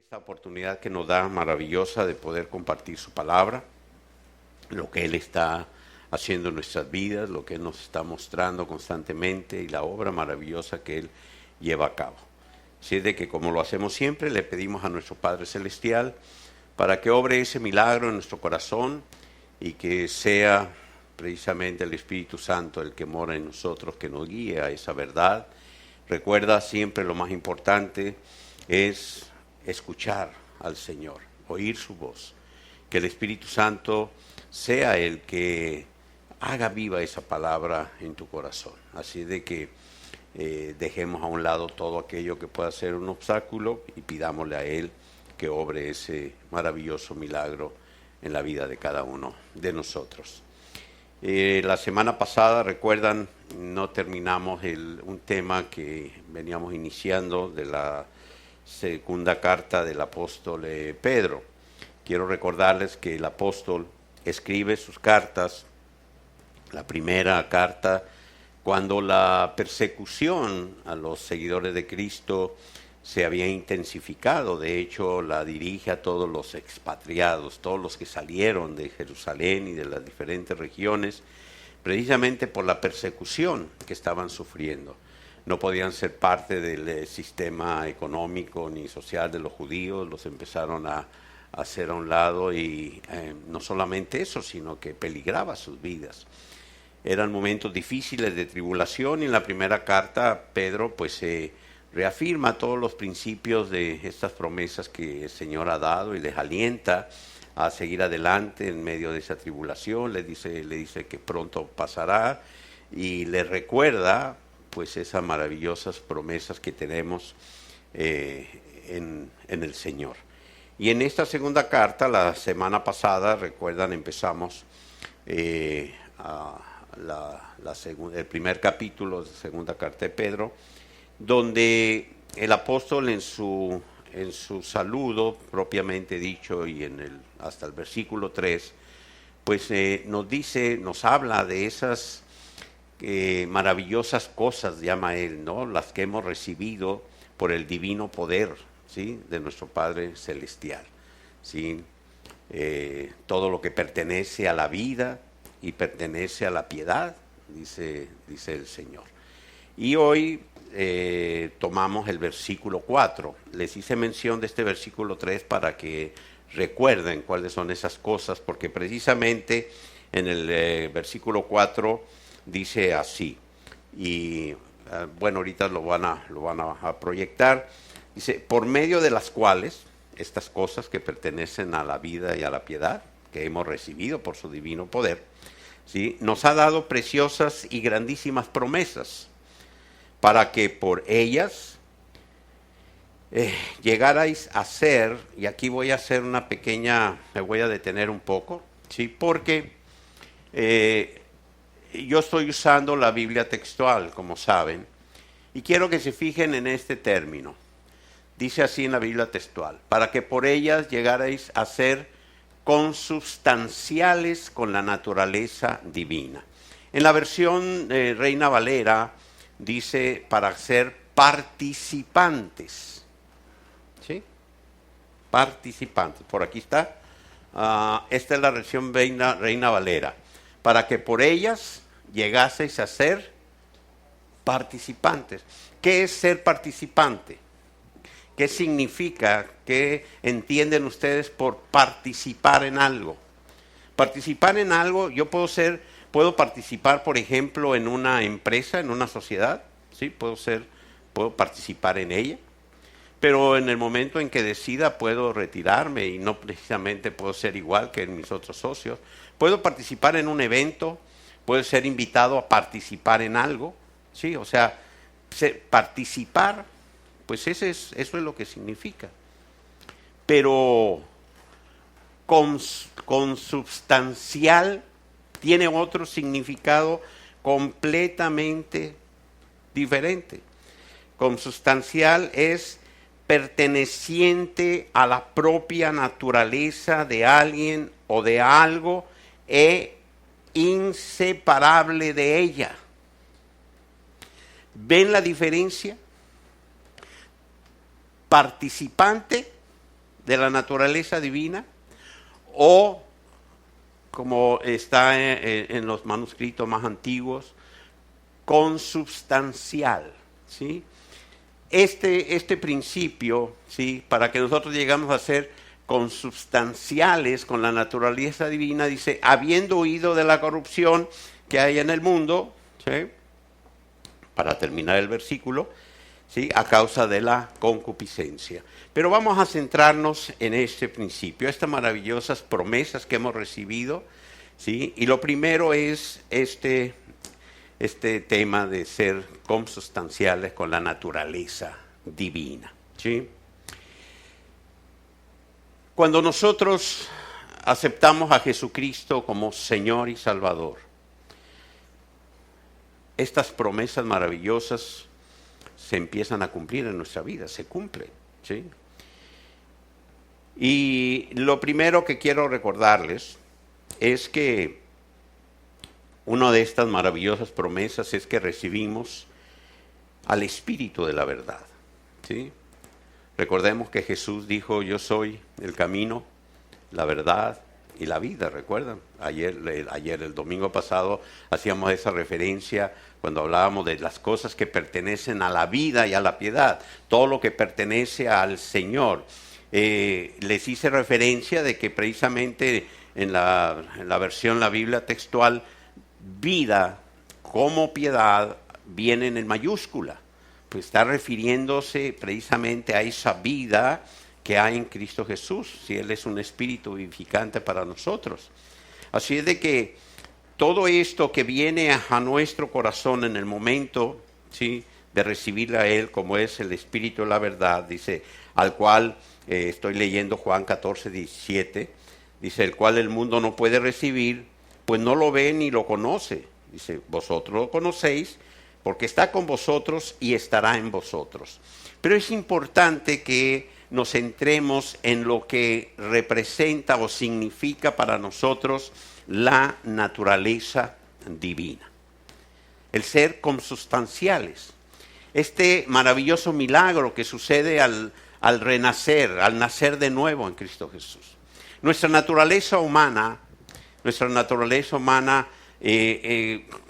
esta oportunidad que nos da maravillosa de poder compartir su palabra, lo que Él está haciendo en nuestras vidas, lo que Él nos está mostrando constantemente y la obra maravillosa que Él lleva a cabo. Así es de que, como lo hacemos siempre, le pedimos a nuestro Padre Celestial para que obre ese milagro en nuestro corazón y que sea precisamente el Espíritu Santo el que mora en nosotros, que nos guíe a esa verdad. Recuerda siempre lo más importante es escuchar al Señor, oír su voz. Que el Espíritu Santo sea el que haga viva esa palabra en tu corazón. Así de que dejemos a un lado todo aquello que pueda ser un obstáculo y pidámosle a Él que obre ese maravilloso milagro en la vida de cada uno de nosotros. La semana pasada, recuerdan, no terminamos un tema que veníamos iniciando de la segunda carta del apóstol Pedro. Quiero recordarles que el apóstol escribe sus cartas, la primera carta, cuando la persecución a los seguidores de Cristo se había intensificado. De hecho, la dirige a todos los expatriados, todos los que salieron de Jerusalén y de las diferentes regiones, precisamente por la persecución que estaban sufriendo. No podían ser parte del sistema económico ni social de los judíos, los empezaron a hacer a un lado y no solamente eso, sino que peligraba sus vidas. Eran momentos difíciles de tribulación y en la primera carta Pedro pues reafirma todos los principios de estas promesas que el Señor ha dado y les alienta a seguir adelante en medio de esa tribulación. Le dice que pronto pasará y le recuerda pues esas maravillosas promesas que tenemos en el Señor. Y en esta segunda carta, la semana pasada, recuerdan, empezamos el primer capítulo de la segunda carta de Pedro, donde el apóstol en su saludo, propiamente dicho, y hasta el versículo 3, pues nos habla de esas maravillosas cosas, llama él, ¿no? Las que hemos recibido por el divino poder, ¿sí?, de nuestro Padre Celestial, ¿sí? Todo lo que pertenece a la vida y pertenece a la piedad, dice el Señor. Y hoy tomamos el versículo 4. Les hice mención de este versículo 3 para que recuerden cuáles son esas cosas, porque precisamente en el versículo 4 dice así, y bueno, ahorita lo van a proyectar. Dice, por medio de las cuales, estas cosas que pertenecen a la vida y a la piedad, que hemos recibido por su divino poder, ¿sí?, nos ha dado preciosas y grandísimas promesas, para que por ellas llegarais a ser, y aquí voy a hacer me voy a detener un poco, ¿sí?, porque yo estoy usando la Biblia textual, como saben, y quiero que se fijen en este término. Dice así en la Biblia textual, para que por ellas llegarais a ser consubstanciales con la naturaleza divina. En la versión Reina Valera dice para ser participantes, ¿sí? Participantes, por aquí está. Esta es la versión Reina Valera. Para que por ellas llegaseis a ser participantes. ¿Qué es ser participante? ¿Qué significa? ¿Qué entienden ustedes por participar en algo? Participar en algo, yo puedo participar, por ejemplo, en una empresa, en una sociedad, ¿sí? Puedo participar en ella, pero en el momento en que decida puedo retirarme y no precisamente puedo ser igual que mis otros socios. Puedo participar en un evento, puedo ser invitado a participar en algo, ¿sí? O sea, participar, pues eso es lo que significa. Pero consubstancial tiene otro significado completamente diferente. Consubstancial es perteneciente a la propia naturaleza de alguien o de algo e inseparable de ella. ¿Ven la diferencia? Participante de la naturaleza divina, o como está en los manuscritos más antiguos, consubstancial, ¿sí? Este principio, ¿sí? Para que nosotros llegamos a ser consubstanciales con la naturaleza divina, dice, habiendo huido de la corrupción que hay en el mundo, ¿sí? Para terminar el versículo, ¿sí? A causa de la concupiscencia. Pero vamos a centrarnos en este principio, estas maravillosas promesas que hemos recibido, ¿sí? Y lo primero es este tema de ser consubstanciales con la naturaleza divina, ¿sí? Cuando nosotros aceptamos a Jesucristo como Señor y Salvador, estas promesas maravillosas se empiezan a cumplir en nuestra vida, se cumplen, ¿sí? Y lo primero que quiero recordarles es que una de estas maravillosas promesas es que recibimos al Espíritu de la verdad, ¿sí? Recordemos que Jesús dijo, yo soy el camino, la verdad y la vida, ¿recuerdan? Ayer, el domingo pasado, hacíamos esa referencia cuando hablábamos de las cosas que pertenecen a la vida y a la piedad, todo lo que pertenece al Señor. Les hice referencia de que precisamente en la versión, la Biblia textual, vida como piedad vienen en mayúscula, pues está refiriéndose precisamente a esa vida que hay en Cristo Jesús, si Él es un espíritu vivificante para nosotros. Así es de que todo esto que viene a nuestro corazón en el momento, ¿sí?, de recibirle a Él, como es el Espíritu de la verdad, dice, al cual estoy leyendo Juan 14, 17, dice, el cual el mundo no puede recibir, pues no lo ve ni lo conoce. Dice, vosotros lo conocéis, porque está con vosotros y estará en vosotros. Pero es importante que nos centremos en lo que representa o significa para nosotros la naturaleza divina. El ser consubstanciales. Este maravilloso milagro que sucede al renacer, al nacer de nuevo en Cristo Jesús. Nuestra naturaleza humana,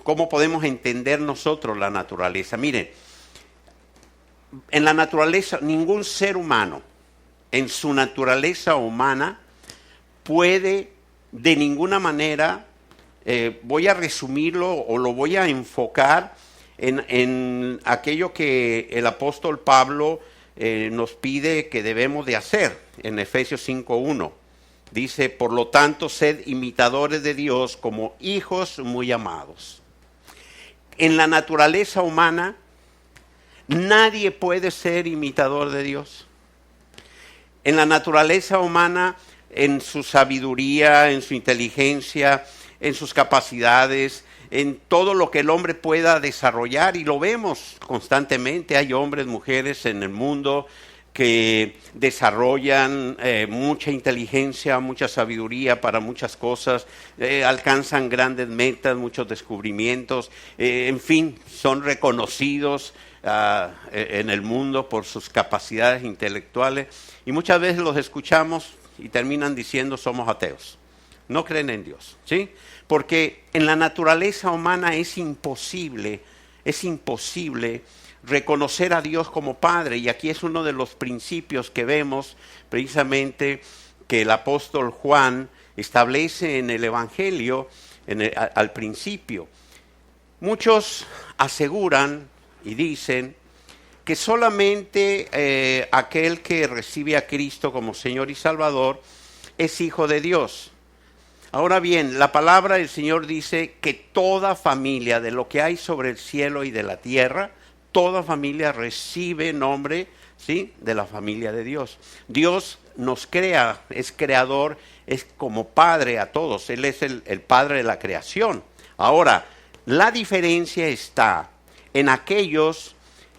¿cómo podemos entender nosotros la naturaleza? Miren, en la naturaleza, ningún ser humano, en su naturaleza humana, puede de ninguna manera, voy a resumirlo o lo voy a enfocar en aquello que el apóstol Pablo nos pide que debemos de hacer en Efesios 5:1. Dice, por lo tanto, sed imitadores de Dios como hijos muy amados. En la naturaleza humana, nadie puede ser imitador de Dios. En la naturaleza humana, en su sabiduría, en su inteligencia, en sus capacidades, en todo lo que el hombre pueda desarrollar, y lo vemos constantemente, hay hombres, mujeres en el mundo que desarrollan mucha inteligencia, mucha sabiduría para muchas cosas, alcanzan grandes metas, muchos descubrimientos, en fin, son reconocidos en el mundo por sus capacidades intelectuales, y muchas veces los escuchamos y terminan diciendo somos ateos, no creen en Dios, ¿sí? Porque en la naturaleza humana es imposible reconocer a Dios como Padre, y aquí es uno de los principios que vemos precisamente que el apóstol Juan establece en el Evangelio al principio. Muchos aseguran y dicen que solamente aquel que recibe a Cristo como Señor y Salvador es hijo de Dios. Ahora bien, la palabra del Señor dice que toda familia, de lo que hay sobre el cielo y de la tierra, toda familia recibe nombre, ¿sí?, de la familia de Dios. Dios nos crea, es creador, es como padre a todos. Él es el padre de la creación. Ahora, la diferencia está en aquellos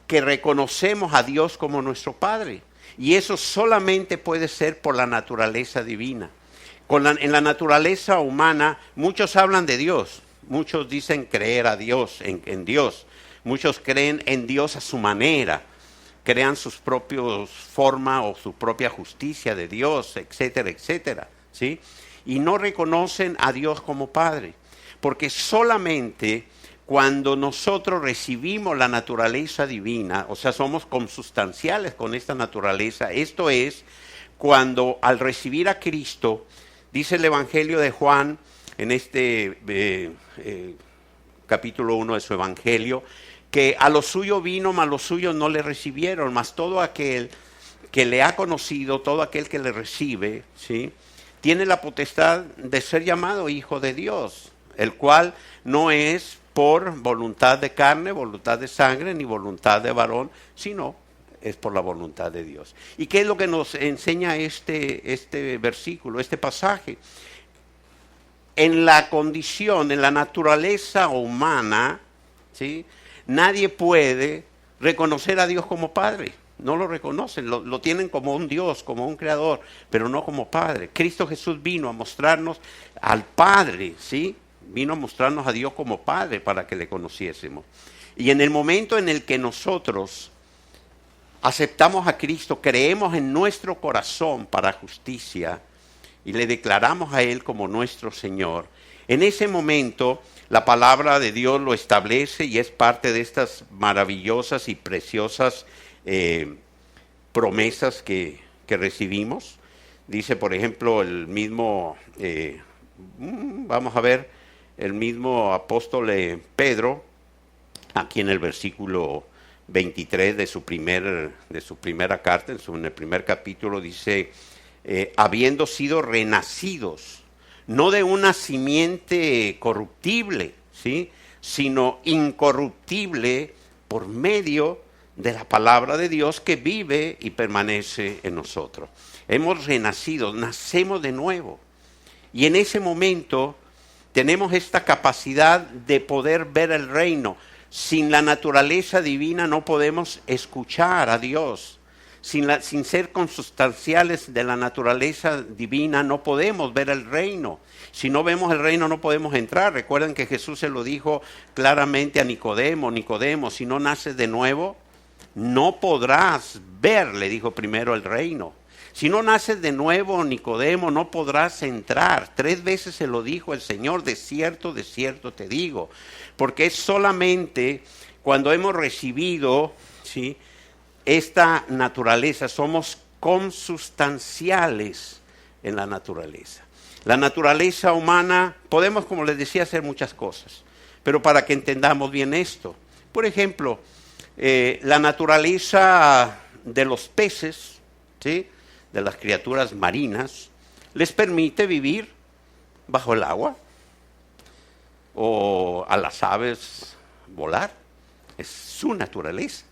que reconocemos a Dios como nuestro Padre. Y eso solamente puede ser por la naturaleza divina. En la naturaleza humana, muchos hablan de Dios. Muchos dicen creer a Dios, en Dios. Muchos creen en Dios a su manera. crean sus propios formas o su propia justicia de Dios, etcétera, etcétera, ¿sí? Y no reconocen a Dios como Padre, porque solamente cuando nosotros recibimos la naturaleza divina, o sea, somos consustanciales con esta naturaleza, esto es, cuando al recibir a Cristo, dice el Evangelio de Juan, en este capítulo 1 de su Evangelio, que a lo suyo vino, mas los suyos no le recibieron, mas todo aquel que le ha conocido, todo aquel que le recibe, ¿sí?, tiene la potestad de ser llamado hijo de Dios, el cual no es por voluntad de carne, voluntad de sangre, ni voluntad de varón, sino es por la voluntad de Dios. ¿Y qué es lo que nos enseña este versículo, este pasaje? En la condición, en la naturaleza humana, ¿sí?, nadie puede reconocer a Dios como Padre. No lo reconocen, lo tienen como un Dios, como un creador, pero no como Padre. Cristo Jesús vino a mostrarnos al Padre, ¿sí? Vino a mostrarnos a Dios como Padre para que le conociésemos. Y en el momento en el que nosotros aceptamos a Cristo, creemos en nuestro corazón para justicia y le declaramos a Él como nuestro Señor, en ese momento la palabra de Dios lo establece y es parte de estas maravillosas y preciosas promesas que recibimos. Dice, por ejemplo, el mismo, vamos a ver, el mismo apóstol Pedro, aquí en el versículo 23 de su primera carta, en el primer capítulo, dice, habiendo sido renacidos, no de una simiente corruptible, ¿sí?, sino incorruptible por medio de la palabra de Dios que vive y permanece en nosotros. Hemos renacido, nacemos de nuevo. Y en ese momento tenemos esta capacidad de poder ver el reino. Sin la naturaleza divina no podemos escuchar a Dios. Sin ser consustanciales de la naturaleza divina no podemos ver el reino. Si no vemos el reino no podemos entrar. Recuerden que Jesús se lo dijo claramente a Nicodemo. Nicodemo, si no naces de nuevo, no podrás ver, le dijo primero, el reino. Si no naces de nuevo, Nicodemo, no podrás entrar. 3 veces se lo dijo el Señor, de cierto te digo. Porque es solamente cuando hemos recibido, ¿sí?, esta naturaleza, somos consustanciales en la naturaleza. La naturaleza humana, podemos, como les decía, hacer muchas cosas. Pero para que entendamos bien esto, por ejemplo, la naturaleza de los peces, ¿sí?, de las criaturas marinas, les permite vivir bajo el agua, o a las aves volar. Es su naturaleza.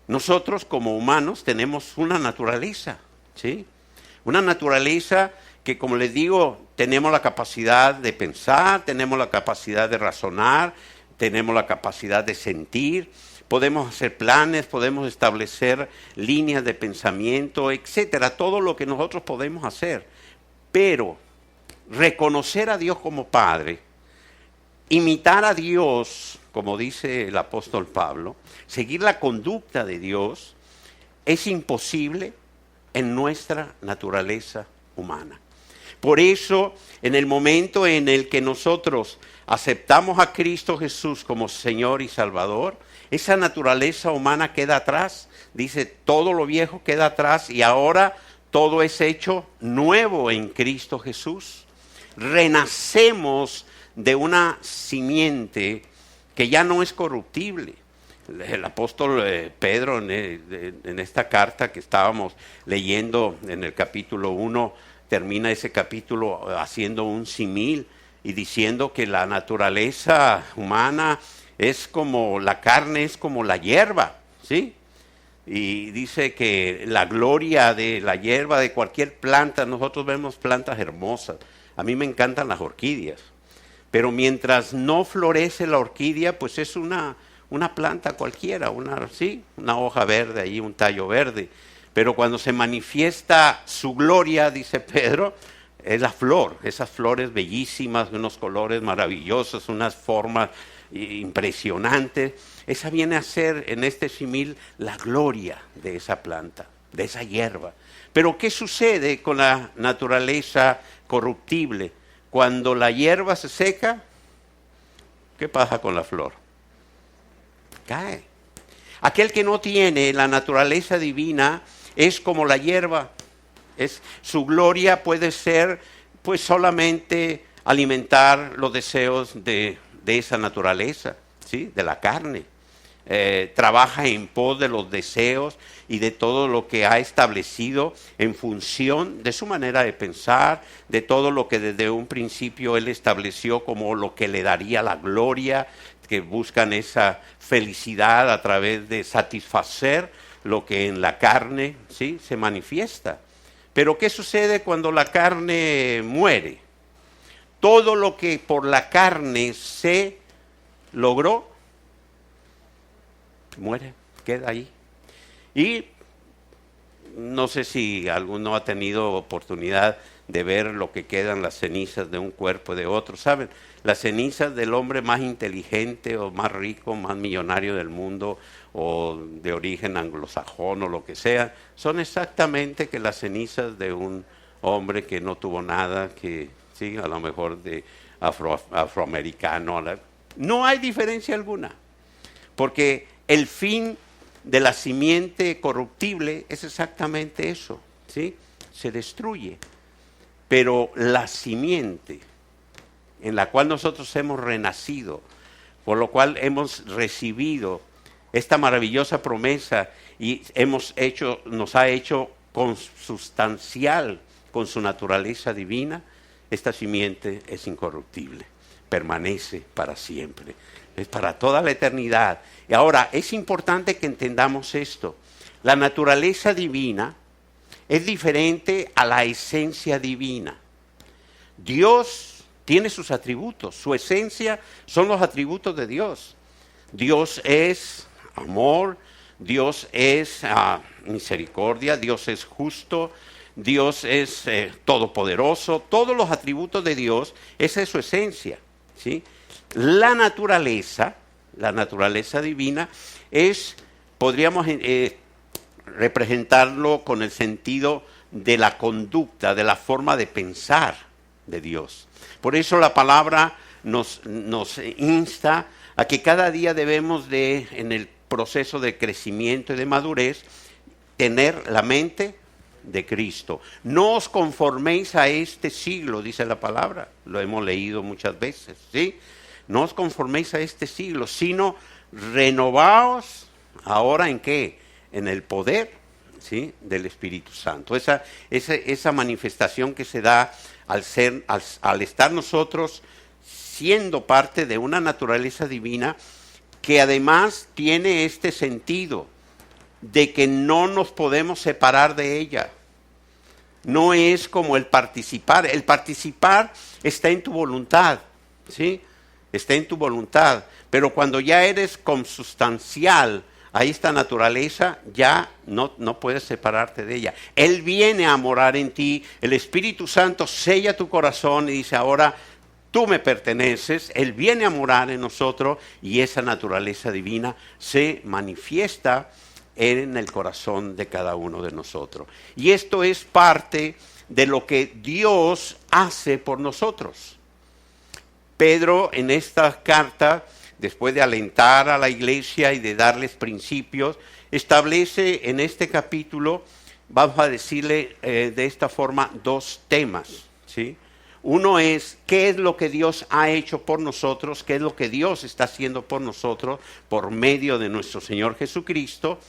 Nosotros como humanos tenemos una naturaleza, ¿sí?, una naturaleza que, como les digo, tenemos la capacidad de pensar, tenemos la capacidad de razonar, tenemos la capacidad de sentir. Podemos hacer planes, podemos establecer líneas de pensamiento, etcétera, todo lo que nosotros podemos hacer. Pero reconocer a Dios como Padre, imitar a Dios, como dice el apóstol Pablo, seguir la conducta de Dios, es imposible en nuestra naturaleza humana. Por eso, en el momento en el que nosotros aceptamos a Cristo Jesús como Señor y Salvador, esa naturaleza humana queda atrás. Dice, todo lo viejo queda atrás y ahora todo es hecho nuevo en Cristo Jesús. Renacemos de una simiente que ya no es corruptible. El apóstol Pedro en esta carta que estábamos leyendo en el capítulo 1, termina ese capítulo haciendo un símil y diciendo que la naturaleza humana es como la carne, es como la hierba, ¿sí? Y dice que la gloria de la hierba, de cualquier planta, nosotros vemos plantas hermosas. A mí me encantan las orquídeas, pero mientras no florece la orquídea, pues es una planta cualquiera, una hoja verde ahí, un tallo verde. Pero cuando se manifiesta su gloria, dice Pedro, es la flor, esas flores bellísimas, unos colores maravillosos, unas formas impresionantes. Esa viene a ser en este símil la gloria de esa planta, de esa hierba. Pero ¿qué sucede con la naturaleza corruptible? Cuando la hierba se seca, ¿qué pasa con la flor? Cae. Aquel que no tiene la naturaleza divina es como la hierba. Su gloria puede ser pues solamente alimentar los deseos de esa naturaleza, ¿sí? De la carne. Trabaja en pos de los deseos y de todo lo que ha establecido en función de su manera de pensar, de todo lo que desde un principio él estableció como lo que le daría la gloria, que buscan esa felicidad a través de satisfacer lo que en la carne, ¿sí? Se manifiesta. Pero ¿qué sucede cuando la carne muere? Todo lo que por la carne se logró, muere, queda ahí. Y no sé si alguno ha tenido oportunidad de ver lo que quedan las cenizas de un cuerpo de otro. ¿Saben? Las cenizas del hombre más inteligente o más rico, más millonario del mundo, o de origen anglosajón o lo que sea, son exactamente que las cenizas de un hombre que no tuvo nada, que sí, a lo mejor de afroamericano. No hay diferencia alguna, porque el fin de la simiente corruptible es exactamente eso, ¿sí? Se destruye. Pero la simiente en la cual nosotros hemos renacido, por lo cual hemos recibido esta maravillosa promesa y nos ha hecho consustancial con su naturaleza divina, esta simiente es incorruptible, permanece para siempre, es para toda la eternidad. Y ahora, es importante que entendamos esto. La naturaleza divina es diferente a la esencia divina. Dios tiene sus atributos, su esencia son los atributos de Dios. Dios es amor, Dios es misericordia, Dios es justo, Dios es todopoderoso. Todos los atributos de Dios, esa es su esencia, ¿sí? La naturaleza divina podríamos representarlo con el sentido de la conducta, de la forma de pensar de Dios. Por eso la palabra nos insta a que cada día debemos en el proceso de crecimiento y de madurez, tener la mente de Cristo. No os conforméis a este siglo, dice la palabra, lo hemos leído muchas veces, ¿sí? No os conforméis a este siglo, sino renovaos ahora ¿en qué? En el poder, ¿sí? Del Espíritu Santo. Esa manifestación que se da al estar nosotros siendo parte de una naturaleza divina que además tiene este sentido de que no nos podemos separar de ella. No es como el participar. El participar está en tu voluntad, ¿sí? Está en tu voluntad. Pero cuando ya eres consustancial a esta naturaleza, ya no puedes separarte de ella. Él viene a morar en ti. El Espíritu Santo sella tu corazón y dice, ahora tú me perteneces. Él viene a morar en nosotros y esa naturaleza divina se manifiesta en el corazón de cada uno de nosotros. Y esto es parte de lo que Dios hace por nosotros. Pedro en esta carta, después de alentar a la iglesia y de darles principios, establece en este capítulo, vamos a decirle de esta forma, dos temas, ¿sí? Uno es, ¿qué es lo que Dios ha hecho por nosotros? ¿Qué es lo que Dios está haciendo por nosotros por medio de nuestro Señor Jesucristo?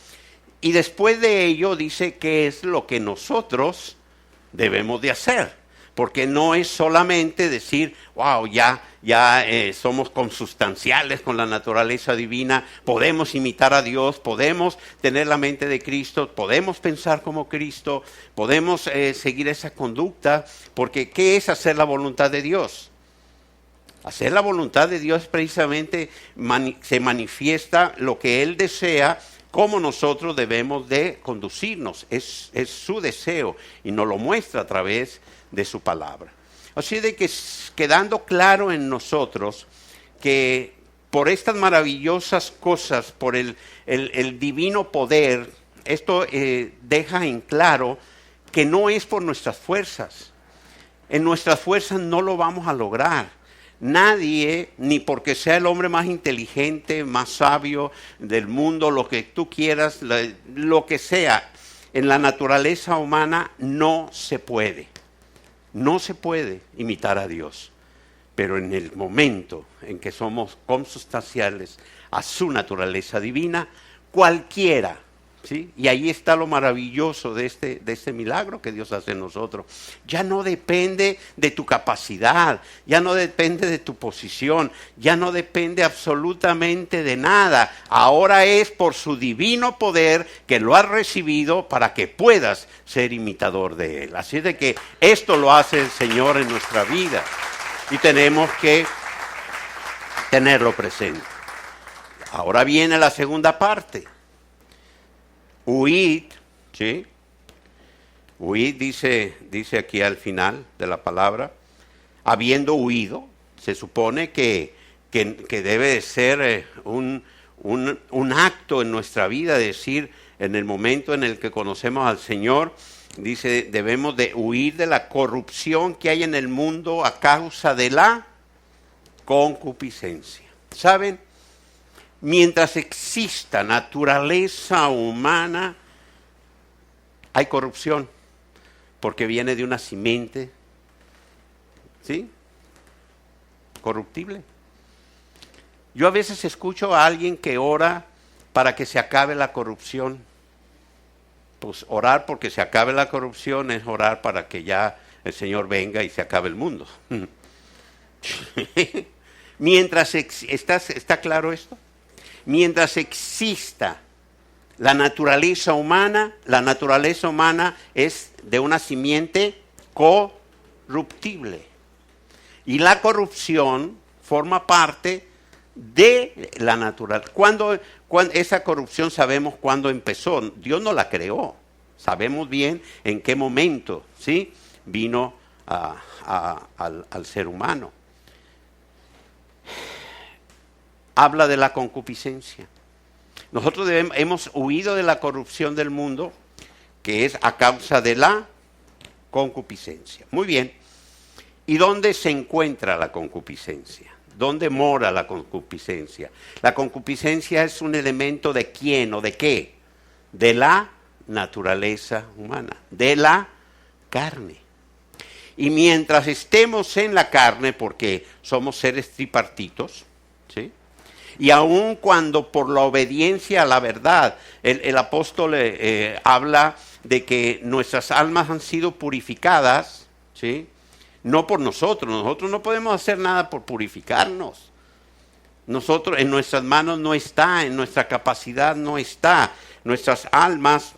Y después de ello dice, ¿qué es lo que nosotros debemos de hacer? Porque no es solamente decir, wow, ya somos consustanciales con la naturaleza divina, podemos imitar a Dios, podemos tener la mente de Cristo, podemos pensar como Cristo, podemos seguir esa conducta, porque ¿qué es hacer la voluntad de Dios? Hacer la voluntad de Dios precisamente se manifiesta lo que Él desea, cómo nosotros debemos de conducirnos. Es su deseo y nos lo muestra a través de su palabra. Así de que quedando claro en nosotros que por estas maravillosas cosas, por el divino poder, esto deja en claro que no es por nuestras fuerzas. En nuestras fuerzas no lo vamos a lograr. Nadie, ni porque sea el hombre más inteligente, más sabio del mundo, lo que tú quieras, lo que sea, en la naturaleza humana no se puede. No se puede imitar a Dios. Pero en el momento en que somos consustanciales a su naturaleza divina, cualquiera, ¿sí? Y ahí está lo maravilloso de este milagro que Dios hace en nosotros. Ya no depende de tu capacidad, ya no depende de tu posición, ya no depende absolutamente de nada. Ahora es por su divino poder que lo has recibido para que puedas ser imitador de Él. Así de que esto lo hace el Señor en nuestra vida y tenemos que tenerlo presente. Ahora viene la segunda parte. Huid, ¿sí? Huid dice aquí al final de la palabra, habiendo huido, se supone que debe de ser un acto en nuestra vida, decir, en el momento en el que conocemos al Señor, dice, debemos de huir de la corrupción que hay en el mundo a causa de la concupiscencia. ¿Saben? Mientras exista naturaleza humana, hay corrupción, porque viene de una simiente, ¿sí? Corruptible. Yo a veces escucho a alguien que ora para que se acabe la corrupción. Pues orar porque se acabe la corrupción es orar para que ya el Señor venga y se acabe el mundo. Mientras ¿está claro esto? Mientras exista la naturaleza humana es de una simiente corruptible. Y la corrupción forma parte de la naturaleza. Cuando esa corrupción sabemos cuándo empezó. Dios no la creó. Sabemos bien en qué momento, ¿sí? Vino al ser humano. Habla de la concupiscencia. Nosotros hemos huido de la corrupción del mundo, que es a causa de la concupiscencia. Muy bien. ¿Y dónde se encuentra la concupiscencia? ¿Dónde mora la concupiscencia? La concupiscencia es un elemento de quién o de qué. De la naturaleza humana, de la carne. Y mientras estemos en la carne, porque somos seres tripartitos, ¿sí? Y aun cuando por la obediencia a la verdad, el apóstol habla de que nuestras almas han sido purificadas, ¿sí? No por nosotros no podemos hacer nada por purificarnos. Nosotros, en nuestras manos no está, en nuestra capacidad no está. Nuestras almas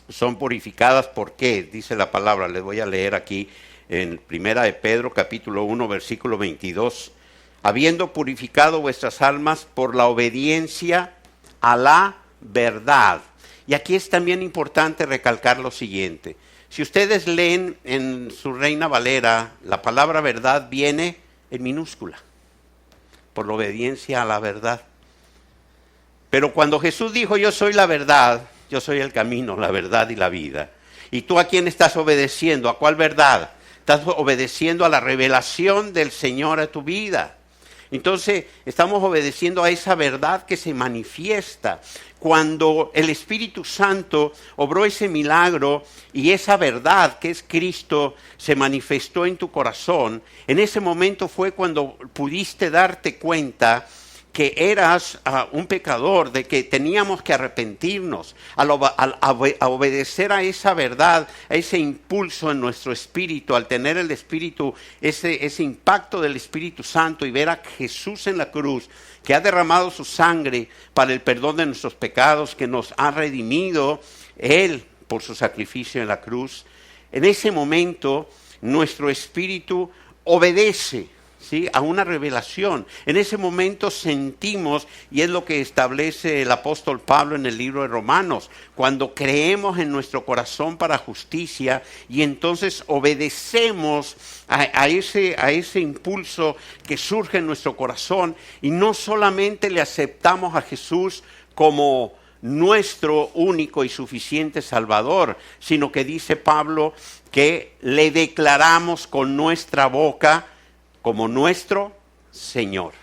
son purificadas, ¿por qué? Dice la palabra, les voy a leer aquí en 1 de Pedro, capítulo 1, versículo 22. Habiendo purificado vuestras almas por la obediencia a la verdad. Y aquí es también importante recalcar lo siguiente. Si ustedes leen en su Reina Valera, la palabra verdad viene en minúscula, por la obediencia a la verdad. Pero cuando Jesús dijo, yo soy la verdad, yo soy el camino, la verdad y la vida. ¿Y tú a quién estás obedeciendo? ¿A cuál verdad? Estás obedeciendo a la revelación del Señor a tu vida. Entonces, estamos obedeciendo a esa verdad que se manifiesta. Cuando el Espíritu Santo obró ese milagro y esa verdad que es Cristo se manifestó en tu corazón, en ese momento fue cuando pudiste darte cuenta que eras un pecador, de que teníamos que arrepentirnos, al obedecer a esa verdad, a ese impulso en nuestro espíritu, al tener el Espíritu, ese impacto del Espíritu Santo y ver a Jesús en la cruz, que ha derramado su sangre para el perdón de nuestros pecados, que nos ha redimido Él por su sacrificio en la cruz. En ese momento nuestro espíritu obedece, ¿sí? A una revelación. En ese momento sentimos, y es lo que establece el apóstol Pablo en el libro de Romanos, cuando creemos en nuestro corazón para justicia y entonces obedecemos a ese impulso que surge en nuestro corazón y no solamente le aceptamos a Jesús como nuestro único y suficiente Salvador, sino que dice Pablo que le declaramos con nuestra boca como nuestro Señor.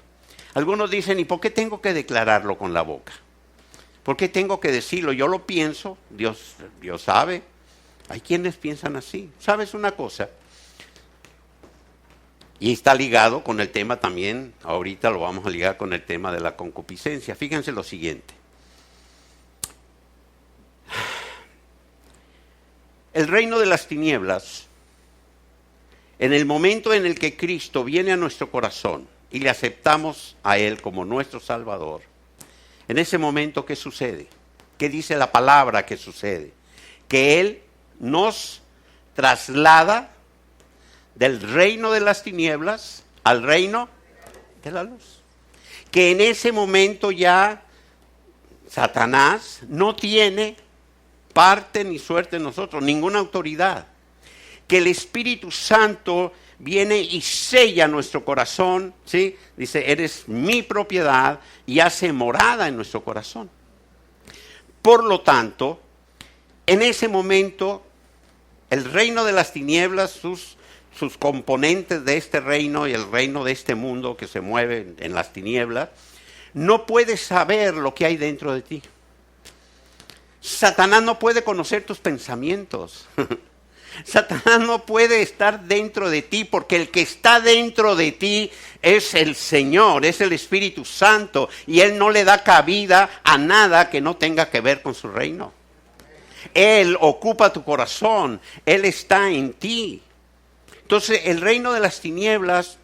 Algunos dicen, ¿y por qué tengo que declararlo con la boca? ¿Por qué tengo que decirlo? Yo lo pienso, Dios sabe. Hay quienes piensan así. ¿Sabes una cosa? Y está ligado con el tema también, ahorita lo vamos a ligar con el tema de la concupiscencia. Fíjense lo siguiente. El reino de las tinieblas, en el momento en el que Cristo viene a nuestro corazón y le aceptamos a Él como nuestro Salvador, en ese momento, ¿qué sucede? ¿Qué dice la palabra que sucede? Que Él nos traslada del reino de las tinieblas al reino de la luz. Que en ese momento ya Satanás no tiene parte ni suerte en nosotros, ninguna autoridad. Que el Espíritu Santo viene y sella nuestro corazón, ¿sí? Dice, eres mi propiedad, y hace morada en nuestro corazón. Por lo tanto, en ese momento, el reino de las tinieblas, sus componentes de este reino y el reino de este mundo que se mueve en las tinieblas, no puede saber lo que hay dentro de ti. Satanás no puede conocer tus pensamientos. Satanás no puede estar dentro de ti, porque el que está dentro de ti es el Señor, es el Espíritu Santo, y Él no le da cabida a nada que no tenga que ver con su reino. Él ocupa tu corazón, Él está en ti. Entonces el reino de las tinieblas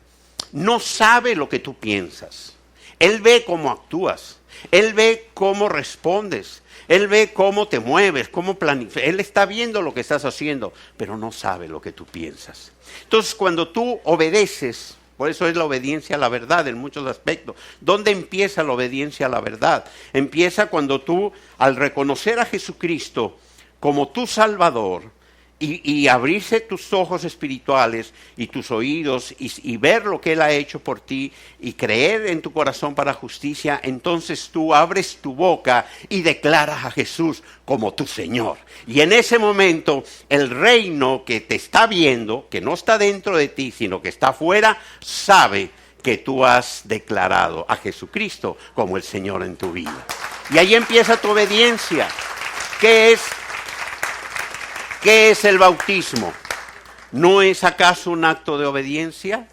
no sabe lo que tú piensas. Él ve cómo actúas, Él ve cómo respondes. Él ve cómo te mueves, cómo planificas. Él está viendo lo que estás haciendo, pero no sabe lo que tú piensas. Entonces, cuando tú obedeces, por eso es la obediencia a la verdad en muchos aspectos. ¿Dónde empieza la obediencia a la verdad? Empieza cuando tú, al reconocer a Jesucristo como tu Salvador, y abrirse tus ojos espirituales y tus oídos y ver lo que Él ha hecho por ti y creer en tu corazón para justicia, entonces tú abres tu boca y declaras a Jesús como tu Señor. Y en ese momento el reino que te está viendo, que no está dentro de ti, sino que está afuera, sabe que tú has declarado a Jesucristo como el Señor en tu vida. Y ahí empieza tu obediencia. ¿Qué es el bautismo? ¿No es acaso un acto de obediencia?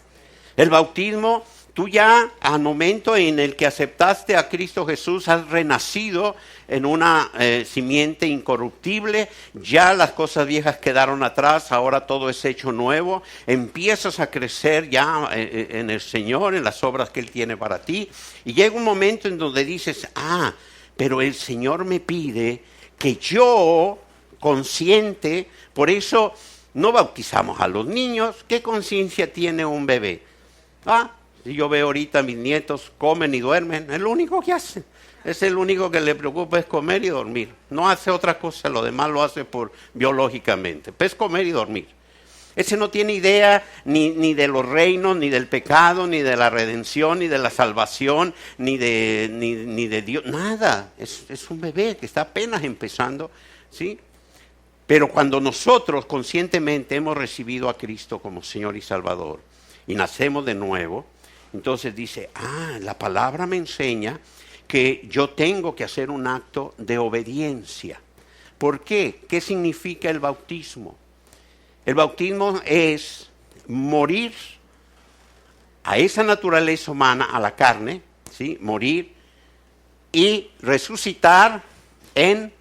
El bautismo, tú ya al momento en el que aceptaste a Cristo Jesús, has renacido en una simiente incorruptible. Ya las cosas viejas quedaron atrás, ahora todo es hecho nuevo. Empiezas a crecer ya en el Señor, en las obras que Él tiene para ti. Y llega un momento en donde dices, pero el Señor me pide que yo, consciente, por eso no bautizamos a los niños. ¿Qué conciencia tiene un bebé? Si yo veo ahorita a mis nietos, comen y duermen, es lo único que hacen. Es el único que le preocupa es comer y dormir. No hace otra cosa, lo demás lo hace biológicamente. Pues comer y dormir. Ese no tiene idea ni de los reinos, ni del pecado, ni de la redención, ni de la salvación, ni de Dios, nada. Es un bebé que está apenas empezando, ¿sí? Pero cuando nosotros conscientemente hemos recibido a Cristo como Señor y Salvador y nacemos de nuevo, entonces dice, la palabra me enseña que yo tengo que hacer un acto de obediencia. ¿Por qué? ¿Qué significa el bautismo? El bautismo es morir a esa naturaleza humana, a la carne, ¿sí? Morir y resucitar en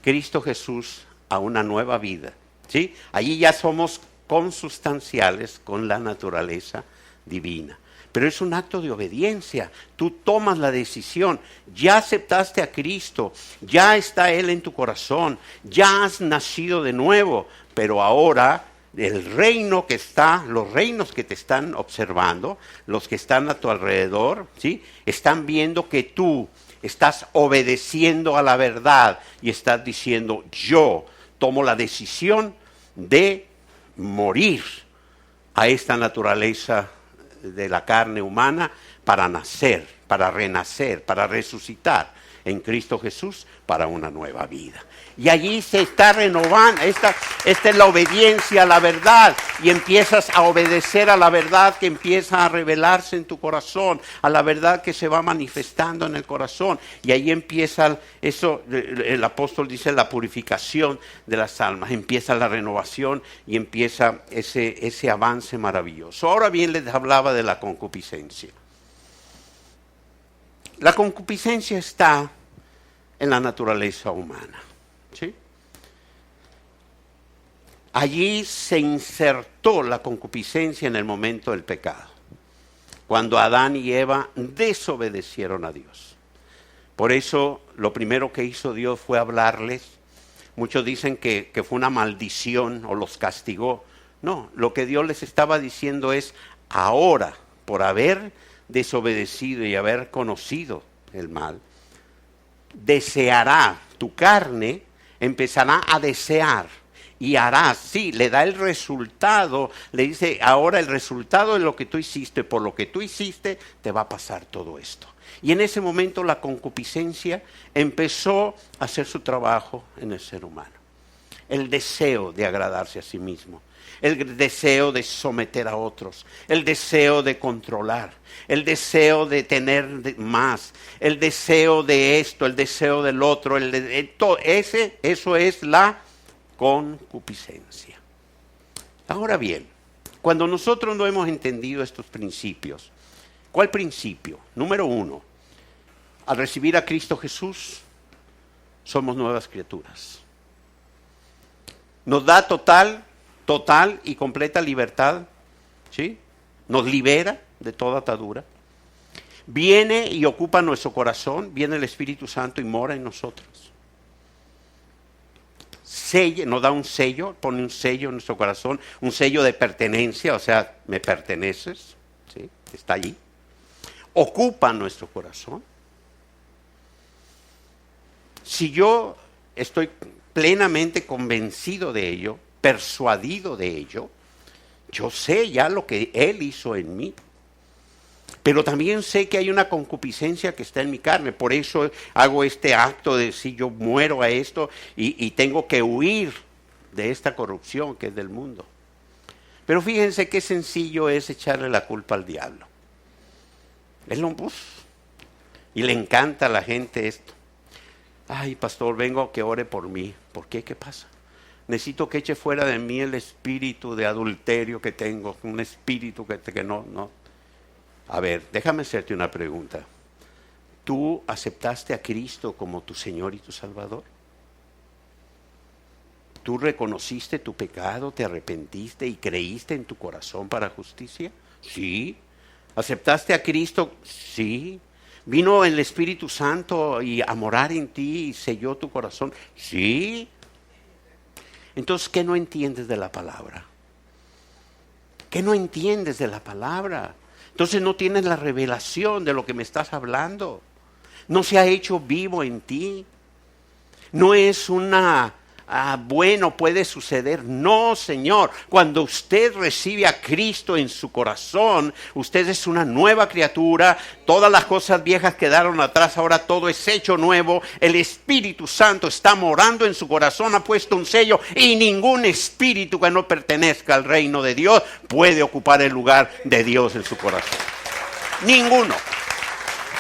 Cristo Jesús a una nueva vida, ¿sí? Allí ya somos consustanciales con la naturaleza divina. Pero es un acto de obediencia. Tú tomas la decisión, ya aceptaste a Cristo, ya está Él en tu corazón, ya has nacido de nuevo, pero ahora el reino que está, los reinos que te están observando, los que están a tu alrededor, ¿sí? Están viendo que tú estás obedeciendo a la verdad y estás diciendo, yo tomo la decisión de morir a esta naturaleza de la carne humana para nacer, para renacer, para resucitar en Cristo Jesús para una nueva vida. Y allí se está renovando, esta es la obediencia a la verdad, y empiezas a obedecer a la verdad que empieza a revelarse en tu corazón, a la verdad que se va manifestando en el corazón, y ahí empieza eso, el apóstol dice, la purificación de las almas, empieza la renovación y empieza ese avance maravilloso. Ahora bien, les hablaba de la concupiscencia. La concupiscencia está en la naturaleza humana. ¿Sí? Allí se insertó la concupiscencia en el momento del pecado, cuando Adán y Eva desobedecieron a Dios. Por eso lo primero que hizo Dios fue hablarles. Muchos dicen que fue una maldición o los castigó. No, lo que Dios les estaba diciendo es, ahora, por haber desobedecido y haber conocido el mal, deseará tu carne, empezará a desear y harás, sí, le da el resultado, le dice, ahora el resultado de lo que tú hiciste, por lo que tú hiciste, te va a pasar todo esto. Y en ese momento la concupiscencia empezó a hacer su trabajo en el ser humano. El deseo de agradarse a sí mismo, el deseo de someter a otros, el deseo de controlar, el deseo de tener más, el deseo de esto, el deseo del otro, eso es la concupiscencia. Ahora bien, cuando nosotros no hemos entendido estos principios, ¿cuál principio? Número 1, al recibir a Cristo Jesús, somos nuevas criaturas. Nos da total y completa libertad, ¿sí? Nos libera de toda atadura. Viene y ocupa nuestro corazón, viene el Espíritu Santo y mora en nosotros. Nos da un sello, pone un sello en nuestro corazón, un sello de pertenencia, o sea, me perteneces, ¿sí? Está allí. Ocupa nuestro corazón. Si yo estoy plenamente convencido de ello, persuadido de ello, yo sé ya lo que Él hizo en mí. Pero también sé que hay una concupiscencia que está en mi carne. Por eso hago este acto de si yo muero a esto y tengo que huir de esta corrupción que es del mundo. Pero fíjense qué sencillo es echarle la culpa al diablo. Y le encanta a la gente esto. Ay, pastor, vengo a que ore por mí. ¿Por qué? ¿Qué pasa? Necesito que eche fuera de mí el espíritu de adulterio que tengo. Un espíritu que no. A ver, déjame hacerte una pregunta. ¿Tú aceptaste a Cristo como tu Señor y tu Salvador? ¿Tú reconociste tu pecado, te arrepentiste y creíste en tu corazón para justicia? Sí. ¿Aceptaste a Cristo? Sí. ¿Vino el Espíritu Santo y a morar en ti y selló tu corazón? Sí. Entonces, ¿qué no entiendes de la palabra? ¿Qué no entiendes de la palabra? Entonces no tienes la revelación de lo que me estás hablando. No se ha hecho vivo en ti. No es bueno, puede suceder. No, Señor. Cuando usted recibe a Cristo en su corazón, usted es una nueva criatura. Todas las cosas viejas quedaron atrás, ahora todo es hecho nuevo. El Espíritu Santo está morando en su corazón, ha puesto un sello, y ningún espíritu que no pertenezca al reino de Dios puede ocupar el lugar de Dios en su corazón. Ninguno.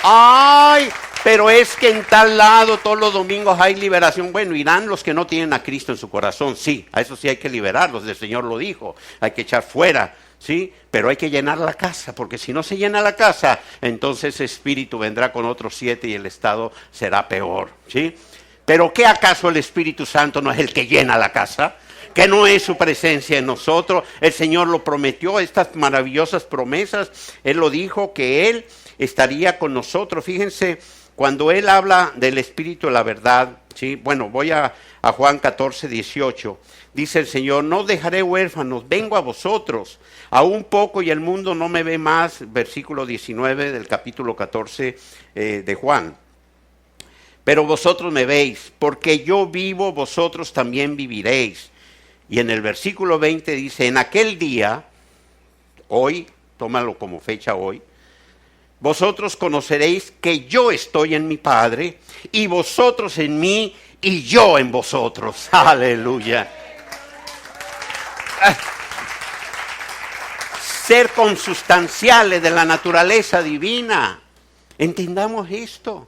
¡Ay! Pero es que en tal lado todos los domingos hay liberación. Bueno, irán los que no tienen a Cristo en su corazón, sí, a eso sí hay que liberarlos, el Señor lo dijo, hay que echar fuera, sí, pero hay que llenar la casa, porque si no se llena la casa, entonces ese espíritu vendrá con otros 7 y el estado será peor, sí. Pero ¿qué acaso el Espíritu Santo no es el que llena la casa? ¿Que no es su presencia en nosotros? El Señor lo prometió, estas maravillosas promesas, Él lo dijo, que Él estaría con nosotros. Fíjense, cuando él habla del Espíritu de la verdad, ¿sí? Bueno, voy a Juan 14, 18. Dice el Señor, no dejaré huérfanos, vengo a vosotros. Aún poco y el mundo no me ve más. Versículo 19 del capítulo 14 de Juan. Pero vosotros me veis, porque yo vivo, vosotros también viviréis. Y en el versículo 20 dice, en aquel día, hoy, tómalo como fecha hoy, vosotros conoceréis que yo estoy en mi Padre, y vosotros en mí, y yo en vosotros. Aleluya. Ser consustanciales de la naturaleza divina. Entendamos esto.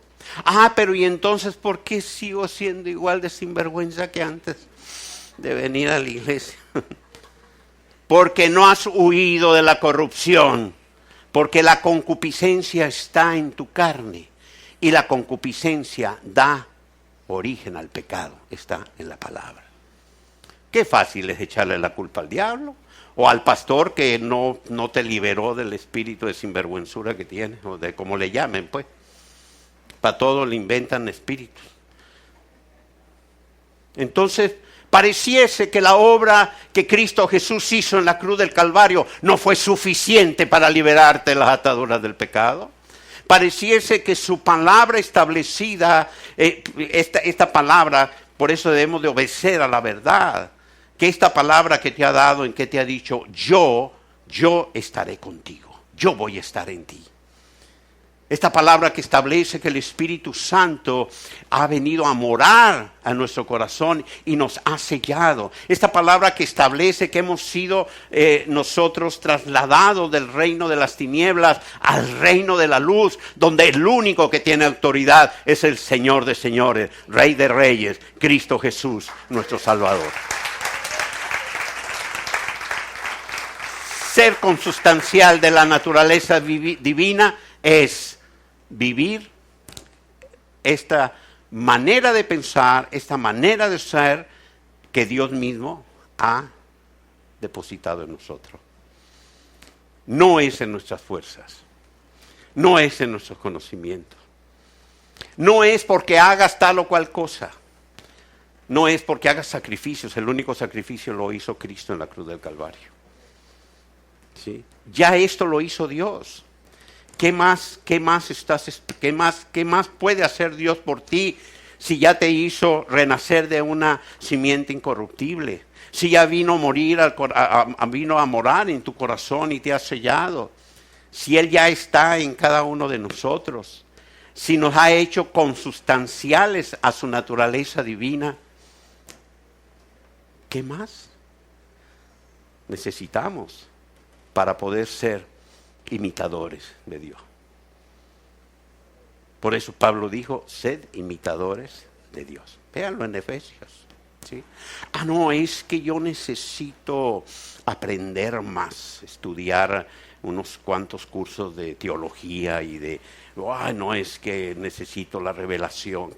Pero ¿y entonces por qué sigo siendo igual de sinvergüenza que antes de venir a la iglesia? Porque no has huido de la corrupción. Porque la concupiscencia está en tu carne. Y la concupiscencia da origen al pecado. Está en la palabra. Qué fácil es echarle la culpa al diablo. O al pastor que no te liberó del espíritu de sinvergüenzura que tienes. O de como le llamen, pues. Para todo le inventan espíritus. Entonces, pareciese que la obra que Cristo Jesús hizo en la cruz del Calvario no fue suficiente para liberarte de las ataduras del pecado. Pareciese que su palabra establecida, esta palabra, por eso debemos de obedecer a la verdad, que esta palabra que te ha dado, en que te ha dicho, yo estaré contigo, yo voy a estar en ti. Esta palabra que establece que el Espíritu Santo ha venido a morar a nuestro corazón y nos ha sellado. Esta palabra que establece que hemos sido nosotros trasladados del reino de las tinieblas al reino de la luz, donde el único que tiene autoridad es el Señor de señores, Rey de reyes, Cristo Jesús, nuestro Salvador. Ser consustancial de la naturaleza divina es vivir esta manera de pensar, esta manera de ser que Dios mismo ha depositado en nosotros. No es en nuestras fuerzas, no es en nuestros conocimientos, no es porque hagas tal o cual cosa, no es porque hagas sacrificios. El único sacrificio lo hizo Cristo en la cruz del Calvario. ¿Sí? Ya esto lo hizo Dios. ¿Qué más puede hacer Dios por ti si ya te hizo renacer de una simiente incorruptible? Si ya vino a morar en tu corazón y te ha sellado. Si Él ya está en cada uno de nosotros. Si nos ha hecho consustanciales a su naturaleza divina. ¿Qué más necesitamos para poder ser imitadores de Dios? Por eso Pablo dijo, sed imitadores de Dios. Véanlo en Efesios. ¿Sí? No, es que yo necesito aprender más, estudiar unos cuantos cursos de teología y de, no es que necesito la revelación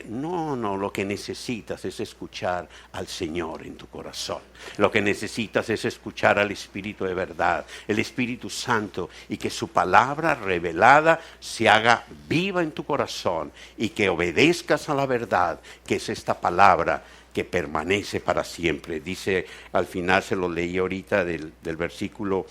no, lo que necesitas es escuchar al Señor en tu corazón. Lo que necesitas es escuchar al Espíritu de verdad, el Espíritu Santo, y que su palabra revelada se haga viva en tu corazón y que obedezcas a la verdad, que es esta palabra que permanece para siempre. Dice al final, se lo leí ahorita del versículo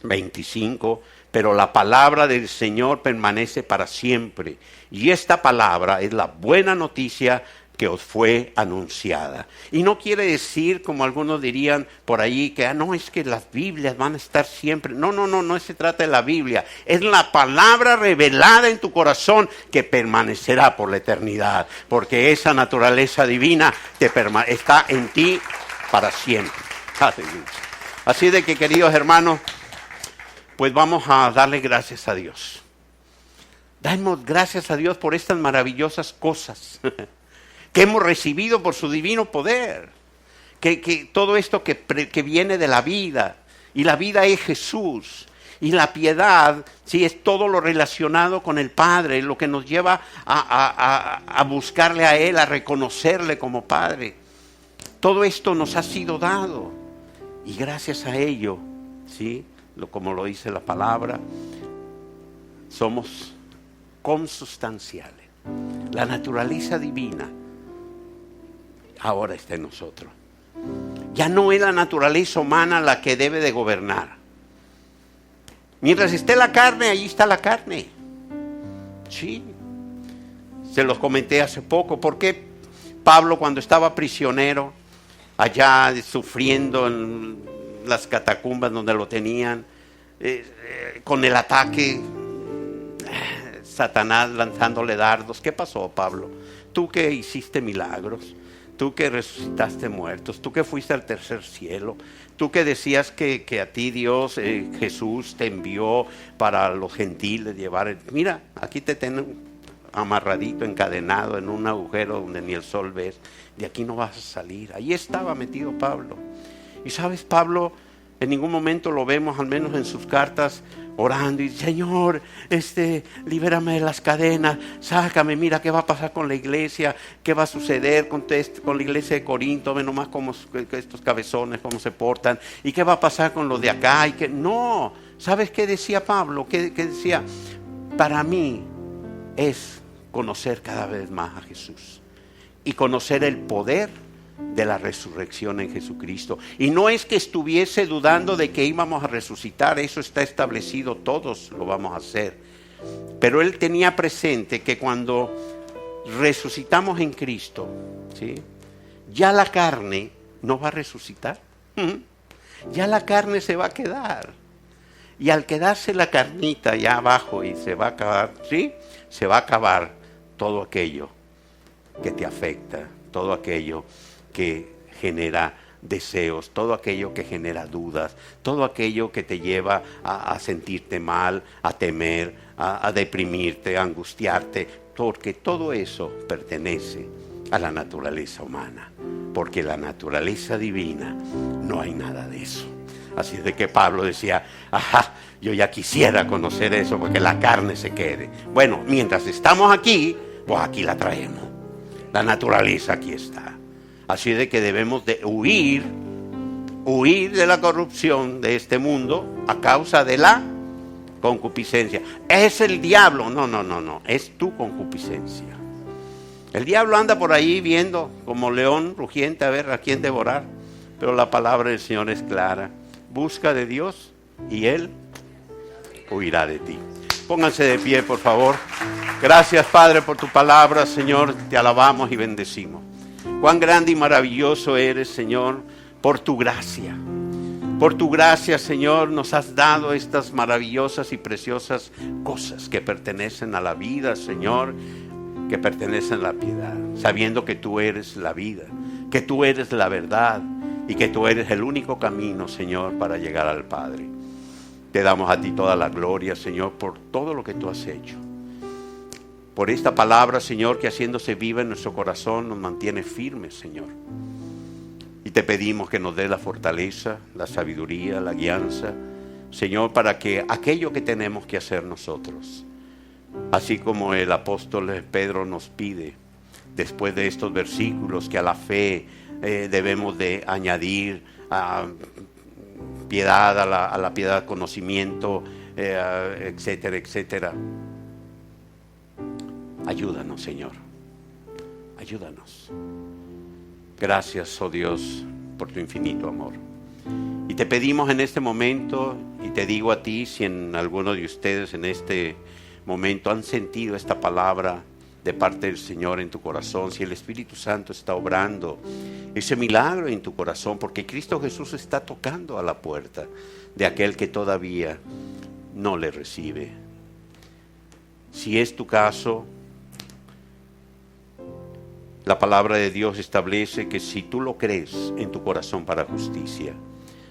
25, pero la palabra del Señor permanece para siempre. Y esta palabra es la buena noticia que os fue anunciada. Y no quiere decir, como algunos dirían por ahí, que no, es que las Biblias van a estar siempre. No se trata de la Biblia. Es la palabra revelada en tu corazón que permanecerá por la eternidad. Porque esa naturaleza divina está en ti para siempre. Aleluya. Así de que, queridos hermanos, pues vamos a darle gracias a Dios. Damos gracias a Dios por estas maravillosas cosas que hemos recibido por su divino poder, que todo esto que viene de la vida, y la vida es Jesús, y la piedad, sí, es todo lo relacionado con el Padre, lo que nos lleva a buscarle a Él, a reconocerle como Padre. Todo esto nos ha sido dado, y gracias a ello, sí, como lo dice la palabra, somos consubstanciales. La naturaleza divina ahora está en nosotros. Ya no es la naturaleza humana la que debe de gobernar. Mientras esté la carne, allí está la carne. Sí. Se los comenté hace poco. ¿Por qué Pablo, cuando estaba prisionero, allá sufriendo en las catacumbas donde lo tenían, con el ataque, Satanás lanzándole dardos? ¿Qué pasó, Pablo? Tú que hiciste milagros, tú que resucitaste muertos, tú que fuiste al tercer cielo, tú que decías que a ti Dios, Jesús te envió para los gentiles llevar. Mira, aquí te tienen amarradito, encadenado en un agujero donde ni el sol ves. De aquí no vas a salir. Ahí estaba metido Pablo. Y sabes, Pablo, en ningún momento lo vemos, al menos en sus cartas, orando y Señor, libérame de las cadenas, sácame, mira qué va a pasar con la iglesia, qué va a suceder con la iglesia de Corinto, ve nomás cómo estos cabezones, cómo se portan, y qué va a pasar con los de acá, y que no. ¿Sabes qué decía Pablo? ¿Qué decía? Para mí es conocer cada vez más a Jesús y conocer el poder de la resurrección en Jesucristo. Y no es que estuviese dudando de que íbamos a resucitar, eso está establecido, todos lo vamos a hacer. Pero él tenía presente que cuando resucitamos en Cristo, ¿sí?, ya la carne no va a resucitar. Ya la carne se va a quedar. Y al quedarse la carnita ya abajo y se va a acabar, ¿sí?, se va a acabar todo aquello que te afecta, todo aquello que genera deseos, todo aquello que genera dudas, todo aquello que te lleva a sentirte mal, a temer, a deprimirte, a angustiarte, porque todo eso pertenece a la naturaleza humana, porque la naturaleza divina no hay nada de eso. Así es de que Pablo decía, yo ya quisiera conocer eso, porque la carne se quede. Bueno, mientras estamos aquí, pues aquí la traemos. La naturaleza aquí está. Así de que debemos de huir de la corrupción de este mundo a causa de la concupiscencia. Es el diablo, no, es tu concupiscencia. El diablo anda por ahí viendo como león rugiente a ver a quién devorar, pero la palabra del Señor es clara. Busca de Dios y Él huirá de ti. Pónganse de pie, por favor. Gracias, Padre, por tu palabra, Señor. Te alabamos y bendecimos. Cuán grande y maravilloso eres, Señor, por tu gracia. Por tu gracia, Señor, nos has dado estas maravillosas y preciosas cosas que pertenecen a la vida, Señor, que pertenecen a la piedad, sabiendo que tú eres la vida, que tú eres la verdad y que tú eres el único camino, Señor, para llegar al Padre. Te damos a ti toda la gloria, Señor, por todo lo que tú has hecho. Por esta palabra, Señor, que haciéndose viva en nuestro corazón nos mantiene firmes, Señor. Y te pedimos que nos dé la fortaleza, la sabiduría, la guianza, Señor, para que aquello que tenemos que hacer nosotros, así como el apóstol Pedro nos pide, después de estos versículos, que a la fe debemos de añadir piedad, a la piedad conocimiento, etcétera, etcétera. Ayúdanos, Señor. Ayúdanos. Gracias, oh Dios, por tu infinito amor. Y te pedimos en este momento, y te digo a ti, si en alguno de ustedes en este momento han sentido esta palabra de parte del Señor en tu corazón, si el Espíritu Santo está obrando ese milagro en tu corazón, porque Cristo Jesús está tocando a la puerta de aquel que todavía no le recibe. Si es tu caso, la palabra de Dios establece que si tú lo crees en tu corazón para justicia,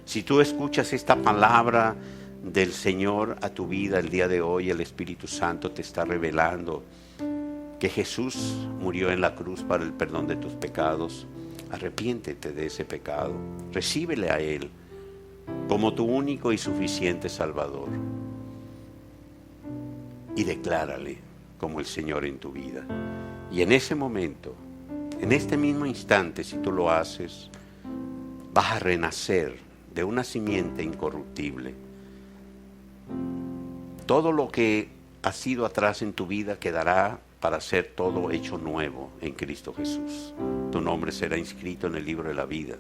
si tú escuchas esta palabra del Señor a tu vida el día de hoy, el Espíritu Santo te está revelando que Jesús murió en la cruz para el perdón de tus pecados. Arrepiéntete de ese pecado, recíbele a Él como tu único y suficiente Salvador y declárale como el Señor en tu vida. Y en ese momento, en este mismo instante, si tú lo haces, vas a renacer de una simiente incorruptible. Todo lo que ha sido atrás en tu vida quedará para ser todo hecho nuevo en Cristo Jesús. Tu nombre será inscrito en el libro de la vida.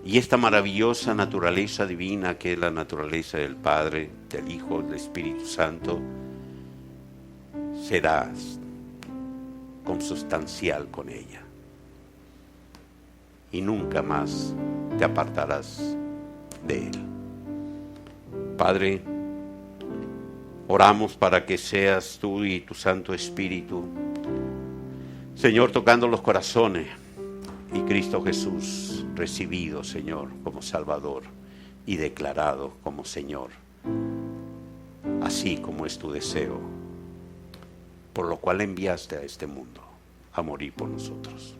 Y esta maravillosa naturaleza divina, que es la naturaleza del Padre, del Hijo, del Espíritu Santo, serás consustancial con ella. Y nunca más te apartarás de Él. Padre, oramos para que seas tú y tu Santo Espíritu, Señor, tocando los corazones, y Cristo Jesús recibido, Señor, como Salvador y declarado como Señor, así como es tu deseo, por lo cual enviaste a este mundo a morir por nosotros.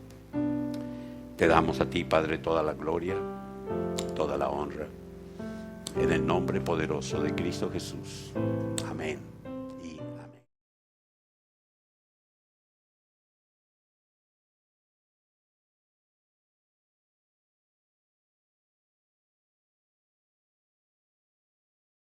Te damos a ti, Padre, toda la gloria, toda la honra, en el nombre poderoso de Cristo Jesús. Amén.